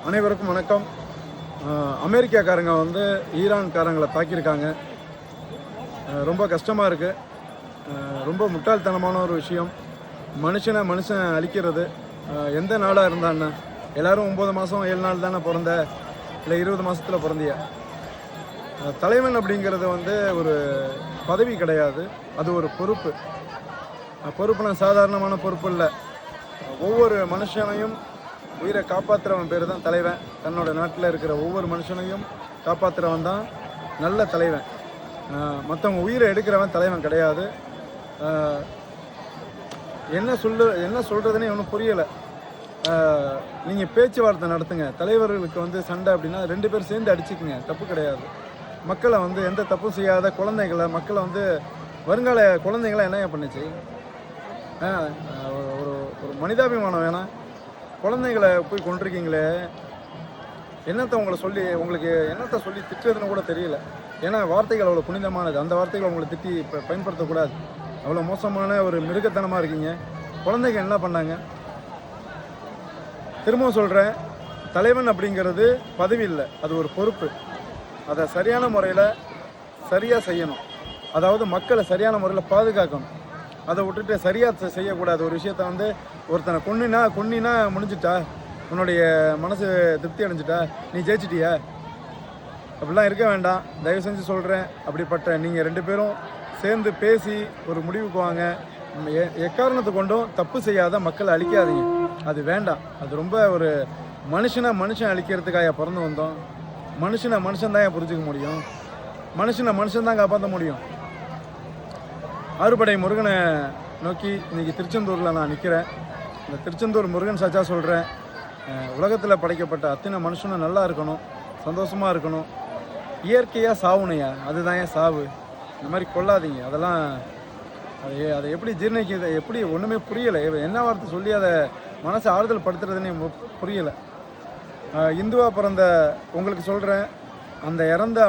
அனைவருக்கும் வணக்கம். அமெரிக்காக்காரங்க வந்து ஈரான்காரங்களை தாக்கியிருக்காங்க. ரொம்ப கஷ்டமாக இருக்குது. ரொம்ப முட்டாள்தனமான ஒரு விஷயம். மனுஷன் அழிக்கிறது. எந்த நாடாக இருந்தான்னு எல்லோரும் 9 மாதம் 7 நாள் தானே பிறந்த, இல்லை 20 மாதத்தில் பிறந்திய. தலைவன் அப்படிங்கிறது வந்து ஒரு பதவி கிடையாது, அது ஒரு பொறுப்பு. பொறுப்புனா சாதாரணமான பொறுப்பு இல்லை. ஒவ்வொரு மனுஷனையும் உயிரை காப்பாற்றுறவன் பேர் தான் தலைவன். தன்னோட நாட்டில் இருக்கிற ஒவ்வொரு மனுஷனையும் காப்பாற்றுறவன் தான் நல்ல தலைவன். மற்றவங்க உயிரை எடுக்கிறவன் தலைவன் கிடையாது. என்ன சொல்கிறதுனே ஒன்றும் புரியலை. நீங்கள் பேச்சுவார்த்தை நடத்துங்க. தலைவர்களுக்கு வந்து சண்டை அப்படின்னா 2 பேர் சேர்ந்து அடிச்சுக்குங்க, தப்பு கிடையாது. மக்களை வந்து எந்த தப்பும் செய்யாத குழந்தைகளை, மக்களை வந்து வருங்கால குழந்தைங்களை என்ன பண்ணுச்சு? ஒரு மனிதாபிமானம் வேணாம். குழந்தைங்களை போய் கொண்டிருக்கீங்களே, உங்களுக்கு என்னத்தை சொல்லி திட்டுறதுன்னு கூட தெரியல. ஏன்னா வார்த்தைகள் அவ்வளோ புனிதமானது. அந்த வார்த்தைகளை உங்களை திட்டி பயன்படுத்தக்கூடாது. அவ்வளோ மோசமான ஒரு மிருகத்தனமாக இருக்கீங்க. குழந்தைங்க என்ன பண்ணாங்க? திரும்பவும் சொல்கிறேன், தலைவன் அப்படிங்கிறது பதவி இல்லை, அது ஒரு பொறுப்பு. அதை சரியான முறையில் சரியாக செய்யணும். அதாவது மக்களை சரியான முறையில் பாதுகாக்கணும். அதை விட்டுட்டு சரியாக செய்யக்கூடாது. ஒரு விஷயத்த வந்து ஒருத்தனை கொன்னினா முடிஞ்சிட்டா, உன்னுடைய மனசு திருப்தி அடைஞ்சிட்டா, நீ ஜெயிச்சிட்டியா? அப்படிலாம் இருக்க வேண்டாம். தயவு செஞ்சு சொல்கிறேன். அப்படிப்பட்ட நீங்கள் 2 பேரும் சேர்ந்து பேசி ஒரு முடிவுக்கு வாங்க. எக்காரணத்தை கொண்டும் தப்பு செய்யாத மக்களை அழிக்காதீங்க. அது வேண்டாம். அது ரொம்ப ஒரு மனுஷன் அழிக்கிறதுக்காக பிறந்து வந்தோம். மனுஷன் தான் புரிஞ்சுக்க முடியும். மனுஷன் தான் காப்பாற்ற முடியும். ஆறுபடை முருகனை நோக்கி இன்றைக்கி திருச்செந்தூரில் நான் நிற்கிறேன். இந்த திருச்செந்தூர் முருகன் சாச்சா சொல்கிறேன், உலகத்தில் படைக்கப்பட்ட அத்தனை மனுஷனும் நல்லா இருக்கணும், சந்தோஷமாக இருக்கணும். இயற்கையாக சாவுனையா, அதுதான் ஏன் சாவு. இந்த மாதிரி கொல்லாதீங்க. அதெல்லாம் அதை எப்படி ஜீர்ணிக்கிறது, எப்படி ஒன்றுமே புரியலை. என்ன வார்த்தை சொல்லி அதை மனசை ஆறுதல் படுத்துறதுன்னு புரியலை. இந்துவாக பிறந்த உங்களுக்கு சொல்கிறேன், அந்த இறந்த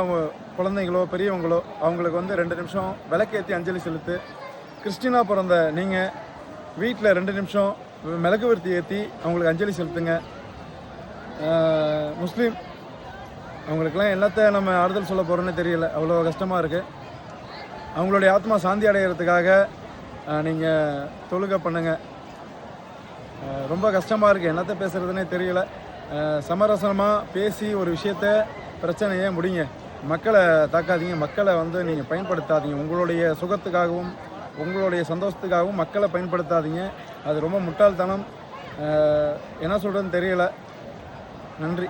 குழந்தைங்களோ பெரியவங்களோ அவங்களுக்கு வந்து 2 நிமிஷம் விளக்கேற்றி அஞ்சலி செலுத்து. கிறிஸ்டினாக பிறந்த நீங்கள் வீட்டில் 2 நிமிஷம் மெழுகுவர்த்தி ஏற்றி அவங்களுக்கு அஞ்சலி செலுத்துங்க. முஸ்லீம் அவங்களுக்கெல்லாம் எல்லாத்த நம்ம ஆறுதல் சொல்ல போகிறோன்னே தெரியல. அவ்வளோ கஷ்டமாக இருக்குது. அவங்களுடைய ஆத்மா சாந்தி அடைகிறதுக்காக நீங்கள் தொழுகை பண்ணுங்கள். ரொம்ப கஷ்டமாக இருக்குது. என்னத்தை பேசுகிறதுனே தெரியல. சமரசமாக பேசி ஒரு பிரச்சனையே முடிங்க. மக்களை தாக்காதீங்க. மக்களை வந்து நீங்கள் பயன்படுத்தாதீங்க. உங்களுடைய சுகத்துக்காகவும் உங்களுடைய சந்தோஷத்துக்காகவும் மக்களை பயன்படுத்தாதீங்க. அது ரொம்ப முட்டாள்தனம். என்ன சொல்கிறதுன்னு தெரியல. நன்றி.